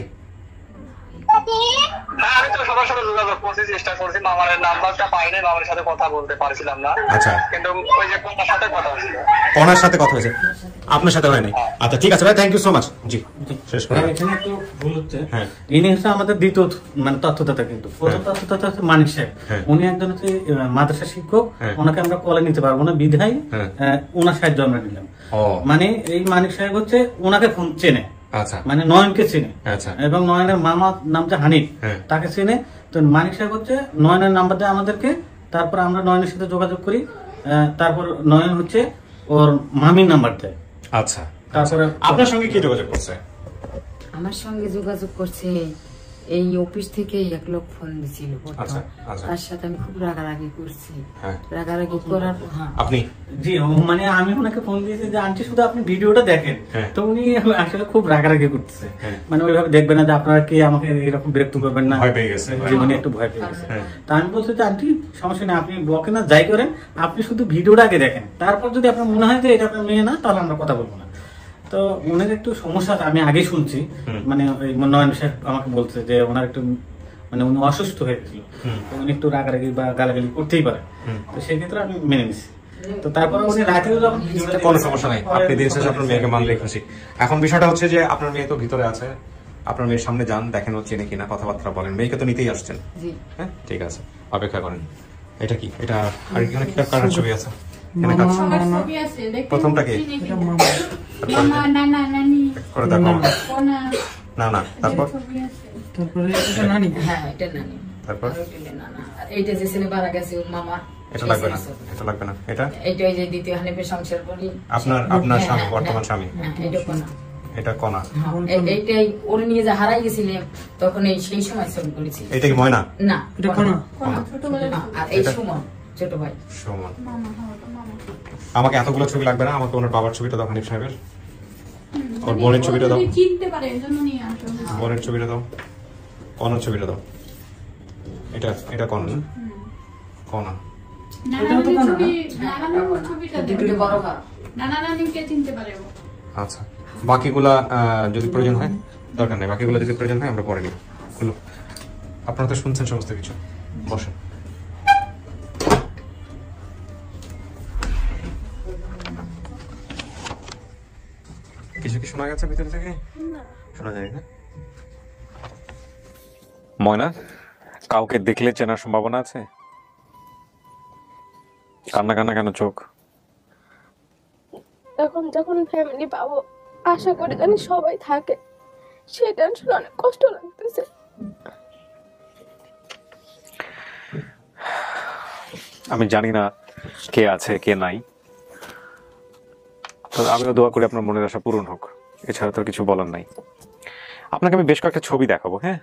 হ্যাঁ, আমি তো সবার সাথে যোগাযোগ করছি, চেষ্টা করছি, মামার নাম্বারটা পাইনি, মামার সাথে কথা বলতে পারছিলাম না। আচ্ছা, কিন্তু ওই যে কোনার সাথে কথা হয়েছিল। ওনার সাথে কথা হয়েছে, আপনার সাথে হয়নি? আচ্ছা ঠিক আছে ভাই, থ্যাংক ইউ সো মাচ। জি শেষ করেন। এখানে একটু ভুল হচ্ছে। হ্যাঁ, ইনি হচ্ছে আমাদের দ্বিতীয় মানে তথ্যদাতা, কিন্তু প্রথম তথ্যদাতা হচ্ছে মানিক সাহেব। উনি একজন হচ্ছে মাদ্রাসা শিক্ষক, ওনাকে আমরা কলে নিতে পারবো না বিধায় ওনার সাহায্য আমরা নিলাম। মানে এই মানিক সাহেব হচ্ছে ওনাকে ফোন চেনে, আচ্ছা, মানে নয়নকে চিনে, আচ্ছা, এবং নয়নের মামা নামটা হানিফ, তাকে চিনে। তো মানিক সাহেব হচ্ছে নয়নের নাম্বার দেয় আমাদেরকে, তারপর আমরা নয়নের সাথে যোগাযোগ করি, তারপর নয়ন হচ্ছে ওর মামির নাম্বার দেয়। আচ্ছা, তারপরে আপনার সঙ্গে কি যোগাযোগ করছে? আমার সঙ্গে যোগাযোগ করছে এই অফিস থেকে এক লোক ফোন দিছিল, তার সাথে আমি খুব রাগারাগি করছি। রাগারাগি করার আপনি জি মানে আমি ওনাকে ফোন দিয়েছি যে আন্টি শুধু আপনি ভিডিওটা দেখেন, তো উনি আসলে খুব রাগারাগি করতেছে, মানে ওইভাবে দেখবেন না যে আপনারা কি আমাকে এরকম বিরক্ত করবেন না, ভয় পেয়ে গেছে, জীবনে একটু ভয় পেয়ে গেছে। তা আমি বলছি যে আন্টি সমস্যা নেই, আপনি ব্লকে না যাই করেন, আপনি শুধু ভিডিওটা আগে দেখেন, তারপর যদি আপনার মনে হয় যে এটা আপনার মেয়ে না, তাহলে আমরা কথা বলবো না। তো ওনার একটু সমস্যা আমি আগে শুনছি, মানে নয়ন সাহেব আমাকে বলছে যে ওনার একটু মানে উনি অসুস্থ হয়ে গেছিল, উনি একটু রাগারাগি বা গালাগালি করতেই পারে, তো সেই ক্ষেত্রে আমি মেনে নিছি। তো তারপরে উনি রাতেও যখন কোনো সমস্যা নাই, আপনি দিন শেষে আপনার মেয়েকে মানলেই খুশি। এখন বিষয়টা হচ্ছে যে আপনার মেয়ে তো ভিতরে আছে, আপনার মেয়ের সামনে যান, দেখেন ও চেনে কিনা, কথাবার্তা বলেন। মেয়েকে তো নিতেই আসছেন, হ্যাঁ ঠিক আছে, অপেক্ষা করেন। এটা কি, এটা আর এখানে কি কার ছবি আছে? প্রথমটা কি করে দেখো না না, তারপর তারপরে এটা নানি, হ্যাঁ এটা নানি, তারপর এইটা যে ছেলে মারা গেছে ওর মামা, এটা লাগবে না, এটা লাগবে না, এটা এইটা ওই যে দ্বিতীয় হানিফের সংসার করি, আপনার স্বামী, বর্তমান স্বামী, এটা কোনা, এটা কোনা, এইটাই ওর নিয়ে যে হারাই গেছিলেন তখন এই সেই সময় ছবি করেছি। এটা কি ময়না? না, এটা কোনা, আর এই সুমন ছোট ভাই। সুমন, আমাকে এতগুলো ছবি লাগবে না, আমাকে ওনার বাবার ছবিটা দাও, হানিফ সাহেবের, ওর বোনের ছবিটা দাও, বোনের ছবিটা দাও, কনার ছবিটা দাও। এটা এটা কনা না, কনা, আচ্ছা। বাকিগুলা যদি প্রয়োজন হয় দরকার নেই, বাকিগুলো যদি প্রয়োজন হয় আমরা পরে নিই। আপনারা তো শুনছেন সমস্ত কিছু, বসেন। কিছু কি শোনা গেছে ভিতর থেকে? শোনা যায় না? ময়না, কাউকে দেখলে চেনার সম্ভাবনা আছে? কান্না কান্না কেন চোখ? এখন যখন ফ্যামিলি পাবো আশা করি জানি সবাই থাকে, সেই টেনশন অনেক কষ্ট লাগতেছে। আমি জানি না কে আছে কে নাই, তবে আমিও দোয়া করি আপনার মনের আশা পূরণ হোক, এছাড়া তো কিছু বলার নাই। আপনাকে আমি বেশ কয়েকটা ছবি দেখাবো, হ্যাঁ?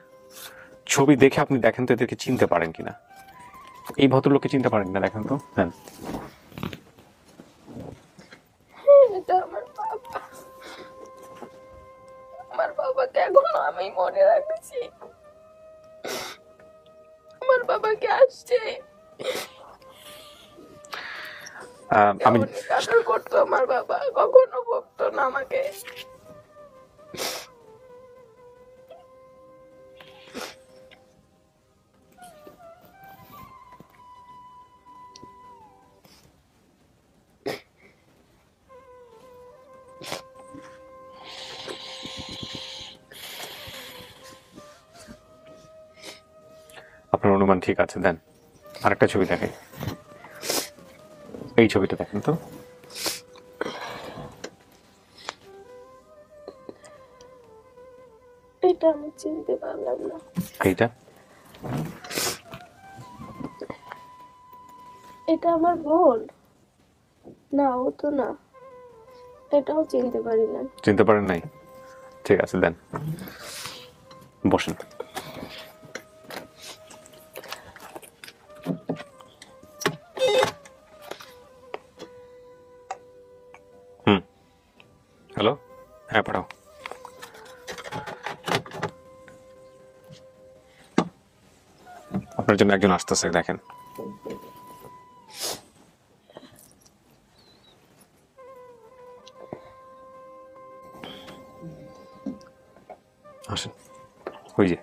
ছবি দেখে আপনি দেখেন তো এদেরকে চিনতে পারেন কিনা। এই ভদ্রলোককে চিনতে পারেন কিনা দেখেন তো। হ্যাঁ, এটা আমার বাবা, আমার বাবাকে এখনো আমি মনে রাখছি, আমার বাবাকে আসছে আমি কাতর করতো, আমার বাবা কখনো বকতো না আমাকে। আপনার অনুমান ঠিক আছে, দেন আরেকটা ছবি দেখে। এই ছবিটা দেখেন তো। এটা আমি চিনতে পারলাম না। এইটা এটা আমার বোন। না ও তো না, এটাও চিনতে পারি না। চিনতে পারেন নাই? ঠিক আছে, দেন বসেন। হ্যালো, হ্যাঁ পাঠাও। আপনার জন্য একজন আসতেছে, দেখেন। আসেন, ওই যে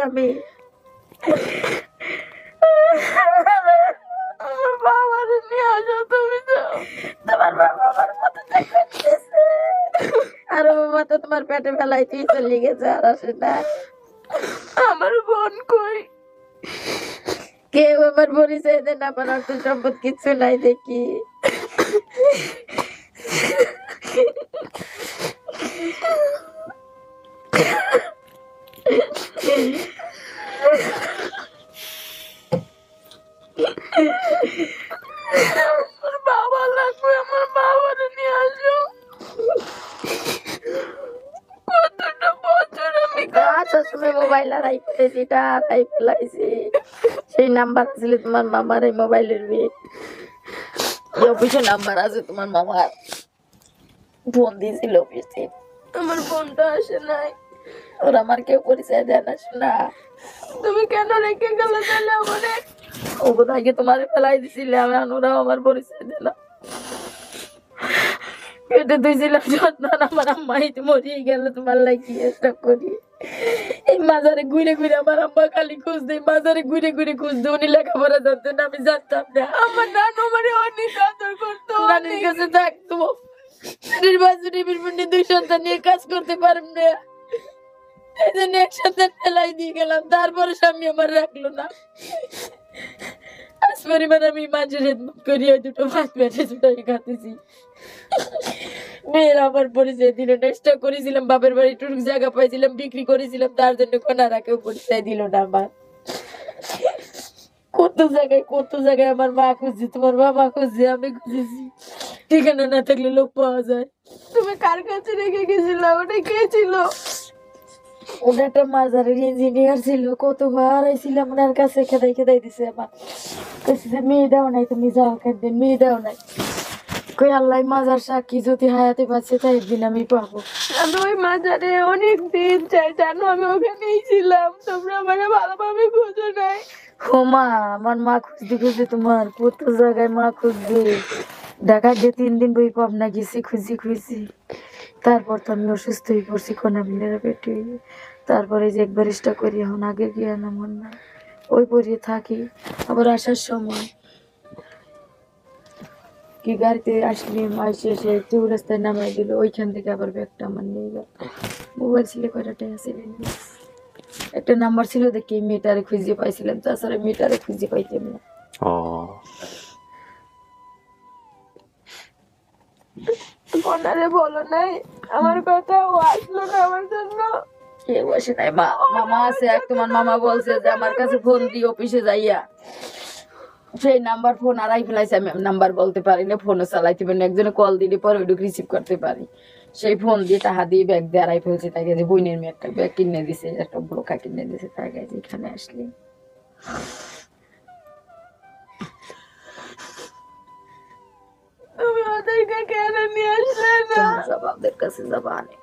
আমি বাবার নিয়ে আসো তুমি তো, তোমার বাবা আমার মাথাটা কাটতেছে। আর বাবা তো তোমার পেটে ফেলাইতেই চলে গেছে, আর আসে না। আমার বোন কই? কেউ আমার পরিচয় দেন, আমার অর্থ সম্পদ কিছু নাই দেখি। বাবা লাগবে, আমার বাবার নিয়ে আসো। কতটা বছর আমি আসার সময় মোবাইল হারাই ফেলেছি, হারাই ফেলাইছি। সেই নাম্বার ছিল তোমার মামার, এই মোবাইলের অফিসে নাম্বার আছে তোমার মামার, ফোন দিয়েছিল অফিসে। আমার ফোনটা আসে নাই, ওরা আমার কেউ পরিচয় দেয় না। শোনা, তুমি কেন রেখে গেলে তাহলে আমারে? ওগুলো আগে তোমার ফেলাই দিছিলে, ওরাও আমার পরিচয় দিল। পেটে ধুইছিলাম যত্ন, আমার আম্মাই তো মরিয়ে গেল। তোমার লাগি স্টক করি এই মাজারে ঘুরে ঘুরে আমার আম্মা খালি খুঁজতে, মাজারে ঘুরে ঘুরে খুঁজতে। উনি লেখাপড়া জানতেন, আমি জানতাম না। আমার নানু আমার অনেক আদর করতো, নানির কাছে থাকতো। দুই সন্তান নিয়ে কাজ করতে পারব না, এই জন্য এক সন্তান ফেলাই দিয়ে গেলাম। তারপরে স্বামী আমার রাখলো না। আজ পরিমাণ আমি মাঝের করি, ওই দুটো মাছ পেটে দুটাই খাতেছি। মেয়েরা আমার পরিচয় দিল না। চেষ্টা করেছিলাম, বাপের বাড়ি টুক জায়গা পাইছিলাম, বিক্রি করেছিলাম, তার জন্য কোনারা কেউ পরিচয় দিল না আমার। কত জায়গায় আমার মা খুঁজছে, তোমার বাবা খুঁজছে, আমি খুঁজেছি। ঠিকানা না থাকলে লোক পাওয়া যায়। তুমি কার কাছে রেখে গেছিল? ওটা কে ছিল? ওটা একটা মাজারের ইঞ্জিনিয়ার ছিল। কতবার আইছিলাম ওনার কাছে, খেদাই দিছে আমার। মেয়ে দাও নাই, তুমি যাও কেন? মেয়ে দাও নাই। কই আল্লাহ মাজার সাক্ষী, যদি হায়াতে পাচ্ছে তাই একদিন আমি পাবো। আমি ওই মাজারে অনেক দিন চাই, জানো আমি ওখানেই ছিলাম। তোমরা আমার ভালোভাবে খুঁজো নাই। ও মা, আমার মা খুঁজতে তোমার কত জায়গায় মা খুঁজবে। ঢাকায় যে 3 দিন বই পাবনা গেছি, খুঁজি। তারপর তো আমি অসুস্থ হয়ে পড়ছি, কোনা মিলের পেটে। তারপরে যে একবার চেষ্টা করি, এখন আগে গিয়ে না মন না, ওই পরে থাকি। আবার আসার সময় কি গাড়িতে আসলে এসে একটু রাস্তায় নামাই দিল, ওইখান থেকে আবার ব্যাগটা আমার নিয়ে গেল। মোবাইল ছিল কয়টা আছে, একটা নাম্বার ছিল দেখি মেয়েটারে খুঁজে পাইছিলাম, তাছাড়া মেয়েটারে খুঁজে পাইতাম না। ফোনারে বলো নাই আমার কথা, ও আসলো না আমার জন্য। কেউ আসে নাই, মামা আছে এক, তোমার মামা বলছে যে আমার কাছে ফোন দিয়ে অফিসে যাইয়া সেই নাম্বার ফোন আড়াই ফেলাইছে, আমি নাম্বার বলতে পারি না, ফোনও চালাইতে পারি না, একজনে কল দিলে পরে ওইটুকু রিসিভ করতে পারি, সেই ফোন দিয়ে টাকা দিয়ে ব্যাগ দিয়ে আড়াই ফেলছে, তাকে যে বইনের মেয়ে একটা ব্যাগ কিনে দিছে, একটা বোরকা কিনে দিছে, তাকে যে এখানে আসলে তুমি ওদেরকে কেন নিয়ে আসলে না? জবাবদের কাছে যাবা নেই,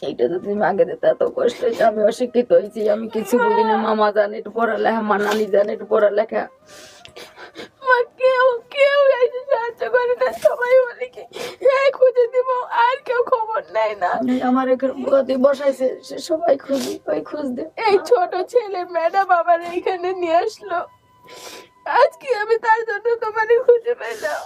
এইটা তো তুমি আগে দিতে এত কষ্ট হয়েছে, আমি অশিক্ষিত হয়েছি, আমি কিছু বুঝি না, মামা জানে একটু পড়ালেখা, মা নানি জানে একটু পড়ালেখা, মা কেউ কেউ এসে সাহায্য করে না, সবাই বলে কি খুঁজে দিব, আর কেউ খবর নেয় না। আমার এখানে বসাইছে, সে সবাই খুঁজি, ওই খুঁজ দে, এই ছোট ছেলে ম্যাডাম আবার এইখানে নিয়ে আসলো, আজকে আমি তার জন্য তোমারে খুঁজে পেলাম।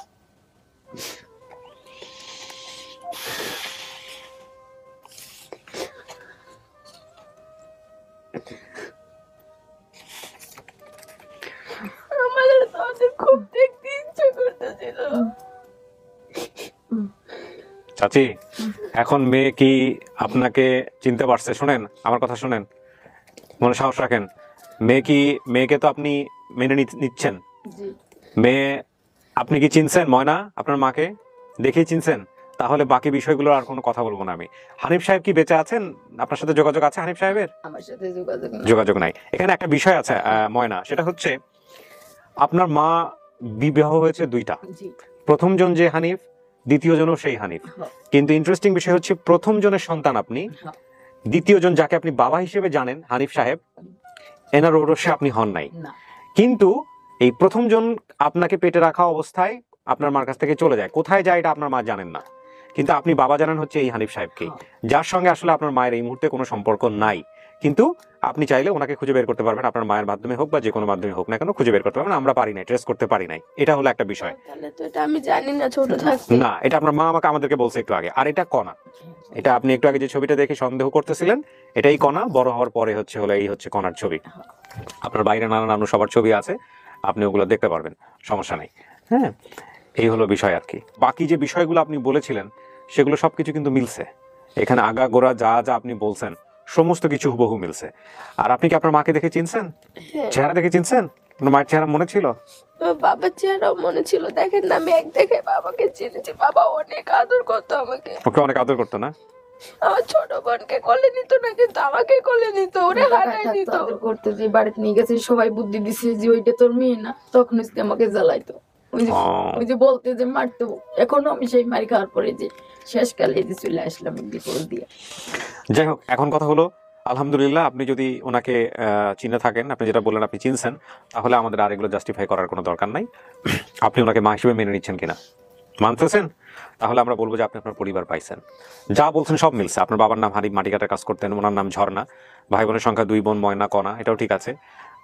আমাদের তোদের খুব দেখতে ইচ্ছে করতেছিল। চাচি, এখন মেয়ে কি আপনাকে চিনতে পারছে? শোনেন আমার কথা, শোনেন, মনে সাহস রাখেন। মেয়েকে তো আপনি মেনে নিচ্ছেন। মেয়ে, আপনি কি চিনছেন ময়না আপনার মাকে? দেখেই চিনছেন? তাহলে বাকি বিষয়গুলো আর কোনো কথা বলবো না আমি। হানিফ সাহেব কি বেঁচে আছেন? আপনার সাথে যোগাযোগ আছে হানিফ সাহেবের? আমার সাথে যোগাযোগ নাই। এখানে একটা বিষয় আছে ময়না, সেটা হচ্ছে আপনার মা বিবাহ হয়েছে দুইটা, প্রথম জন যে হানিফ, দ্বিতীয় জনও সেই হানিফ, কিন্তু ইন্টারেস্টিং বিষয় হচ্ছে প্রথম জনের সন্তান আপনি, দ্বিতীয় জন যাকে আপনি বাবা হিসেবে জানেন হানিফ সাহেব, এনার ঔরসে আপনি হন নাই। কিন্তু এই প্রথম জন আপনাকে পেটে রাখা অবস্থায় আপনার মার কাছ থেকে চলে যায়, কোথায় যায় এটা আপনার মা জানেন না, কিন্তু আপনি বাবা জানেন হচ্ছে এই হানিফ সাহেবকে, যার সঙ্গে আসলে আপনার মায়ের এই মুহূর্তে কোনো সম্পর্ক নাই, কিন্তু আপনি চাইলে ওনাকে খুঁজে বের করতে পারবেন, আপনার মায়ের মাধ্যমে হোক বা যে কোনো মাধ্যমে হোক না কেন খুঁজে বের করতে পারবেন। আমরা পারি নাই, ট্রেস করতে পারি নাই, এটা হলো একটা বিষয়। তাহলে তো এটা আমি জানি না ছোট থাকতে। না, এটা আপনার মা আমাদেরকে বলছে একটু আগে। আর এটা কণা, এটা আপনি একটু আগে যে ছবিটা দেখে সন্দেহ করতেছিলেন, এটাই কণা। বড় হওয়ার পরে হলো এই হচ্ছে কণার ছবি। আপনার বাইরে নানা নানু সবার ছবি আছে, আপনি ওগুলো দেখতে পারবেন, সমস্যা নাই। হ্যাঁ, এই হলো বিষয় আর কি। বাকি যে বিষয়গুলো আপনি বলেছিলেন সেগুলো সবকিছু কিন্তু মিলছে, এখানে আগা গোড়া যা যা আপনি বলছেন সমস্ত কিছু হুবহু মিলছে। আর আপনি কি আপনার মাকে দেখে চিনছেন? চেহারা দেখে চিনছেন? আপনার মায়ের চেহারা মনে ছিল? বাবার চেহারাও মনে ছিল। দেখেন না, আমি এক দেখে বাবাকে চিনেছি। বাবা অনেক আদর করতো আমাকে। ওকে অনেক আদর করতো না? আমার ছোট বোনকে কোলে নিত না, কিন্তু আমাকে কোলে নিত, ওরে হাঁটাই নিত। করতে যে বাড়িতে নিয়ে গেছে, সবাই বুদ্ধি দিছে যে ওইটা তোর মেয়ে না, তখন আমাকে জ্বালাইতো, ওই যে বলতে যে মারতো। এখনো আমি সেই মারি খাওয়ার পরে যে শেষকালে যে চলে আসলাম বিপদ দিয়ে। যাই হোক, এখন কথা হলো আলহামদুলিল্লাহ, আপনি যদি ওনাকে চিনে থাকেন, আপনি যেটা বললেন আপনি চিনছেন, তাহলে আমাদের আর এগুলো জাস্টিফাই করার কোনো দরকার নাই। আপনি ওনাকে মা হিসেবে মেনে নিচ্ছেন কিনা, মানতেছেন? তাহলে আমরা বলবো যে আপনি আপনার পরিবার পাইছেন। যা বলছেন সব মিলছে। আপনার বাবার নাম হানিফ, মাটি কাটার কাজ করতেন, ওনার নাম ঝর্ণা, ভাই বোনের সংখ্যা 2 বোন, ময়না, কণা, এটাও ঠিক আছে।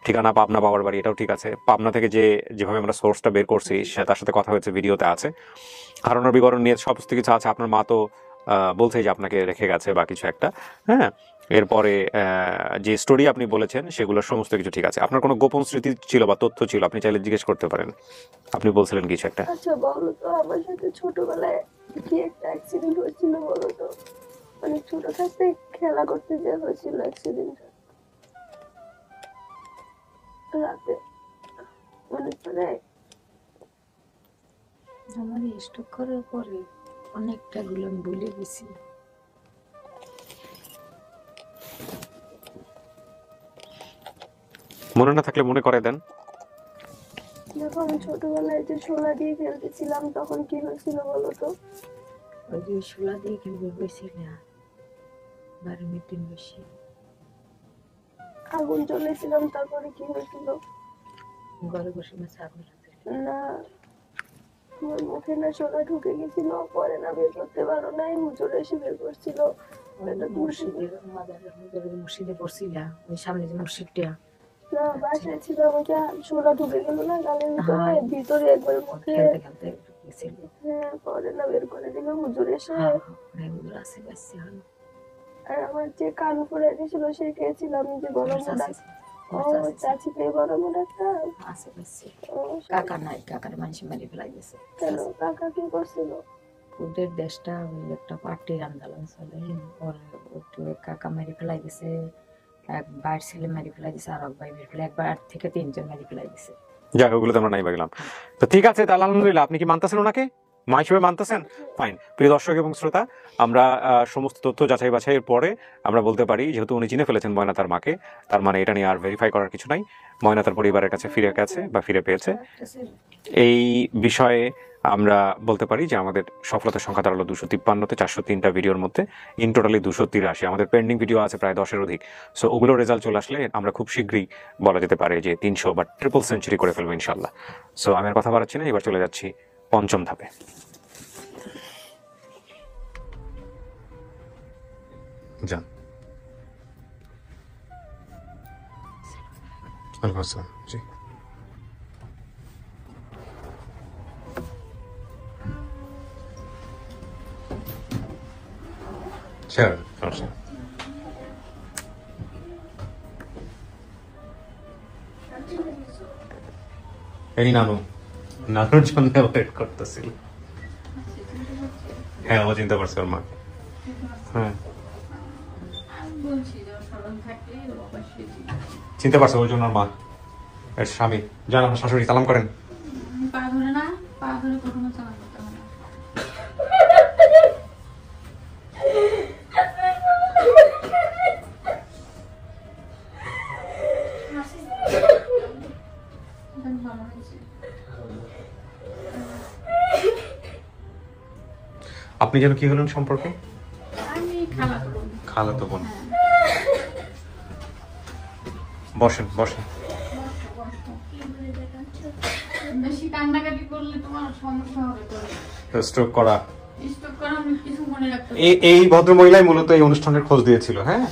ঠিকানা পাবনা, বাবার বাড়ি, এটাও ঠিক আছে। পাবনা থেকে যেভাবে আমরা সোর্সটা বের করছি তার সাথে কথা হয়েছে, ভিডিওতে আছে। হারানোর বিবরণ নিয়ে সমস্ত কিছু আছে। আপনার মা তো বলছে যে আপনাকে রেখে গেছে বা কিছু একটা। হ্যাঁ, এরপরে যে স্টোরি আপনি বলেছেন সেগুলো সমস্ত কিছু ঠিক আছে। আপনার কোনো গোপন স্মৃতি ছিল বা তথ্য ছিল, আপনি চাইলে জিজ্ঞেস করতে পারেন। আপনি বলছিলেন কিছু একটা। আচ্ছা বলো তো, আমার সাথে ছোটবেলায় কি একটা অ্যাক্সিডেন্ট হয়েছিল বলো তো? মানে ছোট থাকতে খেলা করতে যে হয়েছিল অ্যাক্সিডেন্ট রাতে, মনে পড়ে? আমার স্ট্রোক করার পরে অনেকটা গুলো আমি ভুলে গেছি। মনে না থাকলে মনে করে দেন। দেখো, আমি ছোটবেলায় যে শোলা দিয়ে খেলতেছিলাম, তখন কি হয়েছিল বলো তো? ওই যে শোলা দিয়ে খেলবে বেশি না, 12 মিনিট বেশি আগুন জ্বলেছিলাম, তারপরে কি হয়েছিল? ঘরে বসে মাছ আগুন না, আমার মুখে না শোলা ঢুকে গেছিল, পরে না বের করতে পারো নাই, হুজুর এসে বের করছিল। মসজিদে পড়ছিলাম, ওই সামনে যে মসজিদটা, না বাসায় ছিল, আমাকে শোলা ঢুকে গেল না গালের ভিতরে, ভিতরে একবার মুখে। হ্যাঁ, পরে না বের করে দিল হুজুর এসে। আর আমার যে কান পড়ে গেছিল সে খেয়েছিল, আমি যে গরম চাচি পেয়ে বড় বোন একটা আছে বেশি কাকা নাই, কাকার মানুষ মারি ফেলাই গেছে। কেন কাকা কি করছিল? ওদের দেশটা ওই একটা পার্টির আন্দোলন চলে, ওর কাকা মারি ফেলাই গেছে, এক ভাইয়ের ছেলে মারি ফেলাই দিছে, আর এক ভাই মেরে ফেলে, একবার 8 থেকে 3 জন মারি ফেলাই দিছে। যাক, ওগুলো তো আমরা নাই বাগলাম। তো ঠিক আছে, তাহলে আলহামদুলিল্লাহ। আপনি কি মানতেছেন ওনাকে মা হিসেবে মানতেছেন? ফাইন। প্রিয় দর্শক এবং শ্রোতা, আমরা সমস্ত তথ্য যাচাই বাছাইয়ের পরে আমরা বলতে পারি, যেহেতু উনি চিনে ফেলেছেন ময়না তার মাকে, তার মানে এটা নিয়ে আর ভেরিফাই করার কিছু নাই। ময়না তার পরিবারের কাছে ফিরে গেছে বা ফিরে পেয়েছে। এই বিষয়ে আমরা বলতে পারি যে আমাদের সফলতার সংখ্যা দাঁড়ালো 253-তে, 403টা ভিডিওর মধ্যে ইন টোটালি 283। আমাদের পেন্ডিং ভিডিও আছে প্রায় 10-এর অধিক। সো ওগুলোর রেজাল্ট চলে আসলে আমরা খুব শীঘ্রই বলা যেতে পারে যে 300 বা ট্রিপল সেঞ্চুরি করে ফেলবো ইনশাল্লাহ। সো আমি আর কথা বাড়াচ্ছি না, এবার চলে যাচ্ছি পঞ্চম ধাপে। যান। জি। Sure, sure. এই নানুর জন্য ওয়েট করতেছিল। হ্যাঁ, ও চিন্তা করছে ওর মাকে। হ্যাঁ, চিনতে পারছে ওর জন্য ওর মা, এর স্বামী। যান, আপনার শাশুড়ি সালাম করেন। আপনি যেন কি হলেন সম্পর্কে? খালাতো বোন। বসেন বসেন। বেশি কান্নাকাটি করলে তোমার সমস্যা হবে। স্ট্রোক করা, আমি কিছু মনে রাখতে। এই ভদ্র মহিলাই মূলত এই অনুষ্ঠানের খোঁজ দিয়েছিল। হ্যাঁ,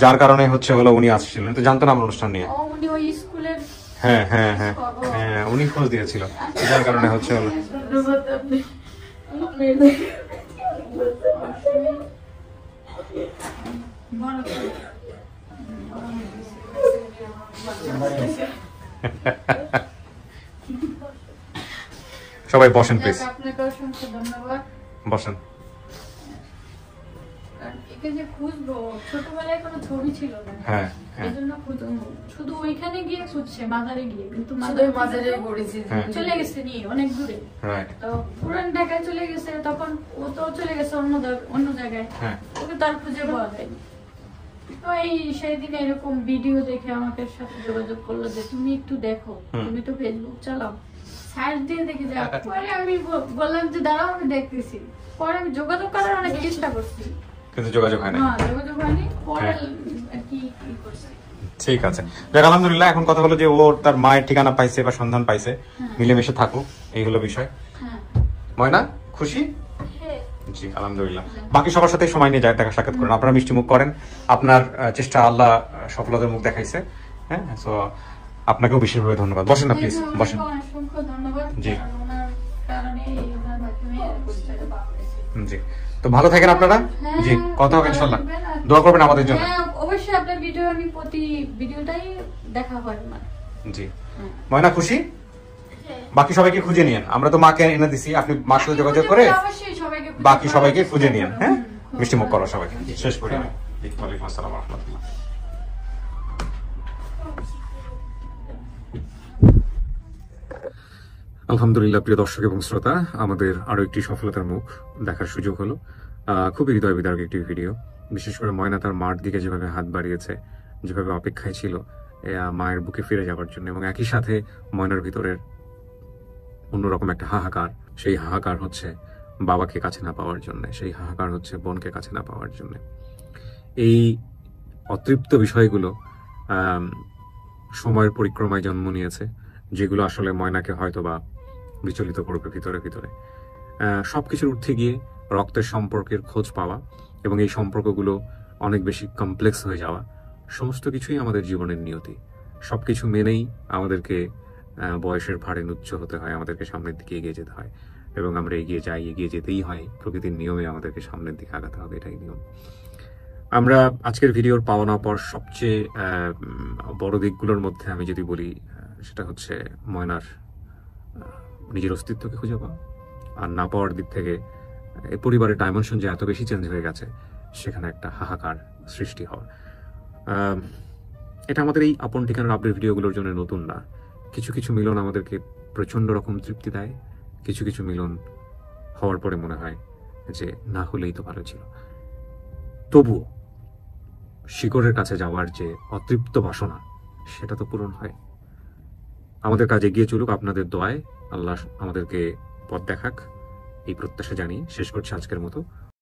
যার কারণে হচ্ছে হলো উনি আসছিলেন, তো জানতো না আমরা অনুষ্ঠান নিয়ে। উনি ওই স্কুলের। হ্যাঁ হ্যাঁ হ্যাঁ হ্যাঁ, উনি খোঁজ দিয়েছিল, যার কারণে হচ্ছে হলো। সবাই বসেন প্লিজ। আপনাকে অসংখ্য ধন্যবাদ। বসেন। একে যে খুঁজবো, ছোটবেলায় কোনো ছবি ছিল না। হ্যাঁ, এজন্য শুধু ওইখানে গিয়ে খুঁজছে, মাজারে গিয়ে, কিন্তু মাজারে পড়েছি, চলে গেছে নিয়ে অনেক দূরে। তো পুরান ঢাকায় চলে গেছে, তখন ও তো চলে গেছে অন্য জায়গায়, ওকে তার খুঁজে পাওয়া যায়নি। তো এই সেই দিন এরকম ভিডিও দেখে আমাকে সাথে যোগাযোগ করলো যে তুমি একটু দেখো, তুমি তো ফেসবুক চালাও, সার্চ দিয়ে দেখে যাও। পরে আমি বললাম যে দাঁড়াও আমি দেখতেছি। পরে আমি যোগাযোগ করার অনেক চেষ্টা করছি, কিন্তু যোগাযোগ হয়নি। যোগাযোগ হয়নি। পরে কি করছি। ঠিক আছে, যাক আলহামদুলিল্লাহ। এখন কথা হলো যে ও তার মায়ের ঠিকানা পাইছে বা সন্ধান পাইছে, মিলেমিশে থাকুক, এই হলো বিষয়। ময়না খুশি? জি আলহামদুলিল্লাহ। বাকি সবার সাথে সময় নিয়ে যায় দেখা সাক্ষাৎ করেন, আপনারা মিষ্টি মুখ করেন, আপনার চেষ্টা আল্লাহ সফলতার মুখ দেখাইছে। হ্যাঁ, সো আপনাকেও বিশেষভাবে ধন্যবাদ। বসেন না প্লিজ, বসেন। জি জি, তো ভালো থাকেন আপনারা। জি, কথা হবে ইনশাআল্লাহ। দোয়া করবেন আমাদের জন্য। অবশ্যই আপনার ভিডিও আমি প্রতি ভিডিওটাই দেখা হয়। জি, ময়না খুশি? বাকি সবাইকে খুঁজে নিয়েন, আমরা তো মাকে এনে দিছি, আপনি মার সাথে যোগাযোগ করে বাকি সবাইকে খুঁজে নিয়েন। হ্যাঁ, মিষ্টি মুখ করো সবাইকে। শেষ করি। ওয়ালাইকুম আসসালাম ওয়া রাহমাতুল্লাহ। আলহামদুলিল্লাহ। প্রিয় দর্শক এবং শ্রোতা, আমাদের আরো একটি সফলতার মুখ দেখার সুযোগ হলো। খুবই হৃদয় বিদারক একটি ভিডিও। বিশেষ করে ময়না তার মার দিকে যেভাবে হাত বাড়িয়েছে, যেভাবে অপেক্ষায় ছিল মায়ের বুকে ফিরে যাওয়ার জন্য, এবং একই সাথে ময়নার ভিতরের অন্যরকম একটা হাহাকার। সেই হাহাকার হচ্ছে বাবাকে কাছে না পাওয়ার জন্য, সেই হাহাকার হচ্ছে বোনকে কাছে না পাওয়ার জন্য। এই অতৃপ্ত বিষয়গুলো সময়ের পরিক্রমায় জন্ম নিয়েছে, যেগুলো আসলে ময়নাকে হয়তোবা বিচলিত করবে ভিতরে ভিতরে। সবকিছুর ঊর্ধ্বে গিয়ে রক্তের সম্পর্কের খোঁজ পাওয়া এবং এই সম্পর্কগুলো অনেক বেশি কমপ্লেক্স হয়ে যাওয়া, সমস্ত কিছুই আমাদের জীবনের নিয়তি। সবকিছু মেনেই আমাদেরকে বয়সের ভারে নুচ্চ হতে হয়, আমাদেরকে সামনের দিকে এগিয়ে যেতে হয়, এবং আমরা এগিয়ে যাই, এগিয়ে যেতেই হয়। প্রকৃতির নিয়মে আমাদেরকে সামনের দিকে আগাতে হবে, এটাই নিয়ম। আমরা আজকের ভিডিওর পাওয়া না পর সবচেয়ে বড় দিকগুলোর মধ্যে আমি যদি বলি, সেটা হচ্ছে ময়নার নিজের অস্তিত্বকে খুঁজে পাওয়া, আর না পাওয়ার দিক থেকে এই পরিবারের ডাইমেনশন যে এত বেশি চেঞ্জ হয়ে গেছে সেখানে একটা হাহাকার সৃষ্টি হওয়া। এটা আমাদের এই আপন ঠিকানার আপডেট ভিডিওগুলোর জন্য নতুন না। কিছু কিছু মিলন আমাদেরকে প্রচণ্ড রকম তৃপ্তি দেয়, কিছু কিছু মিলন হওয়ার পরে মনে হয় যে না হলেই তো ভালো ছিল। তবুও শিকড়ের কাছে যাওয়ার যে অতৃপ্ত বাসনা সেটা তো পূরণ হয়। আমাদের কাজ এগিয়ে চলুক আপনাদের দোয়ায়, আল্লাহ আমাদেরকে পথ দেখাক, এই প্রত্যাশা জানিয়ে শেষ করছি আজকের মতো।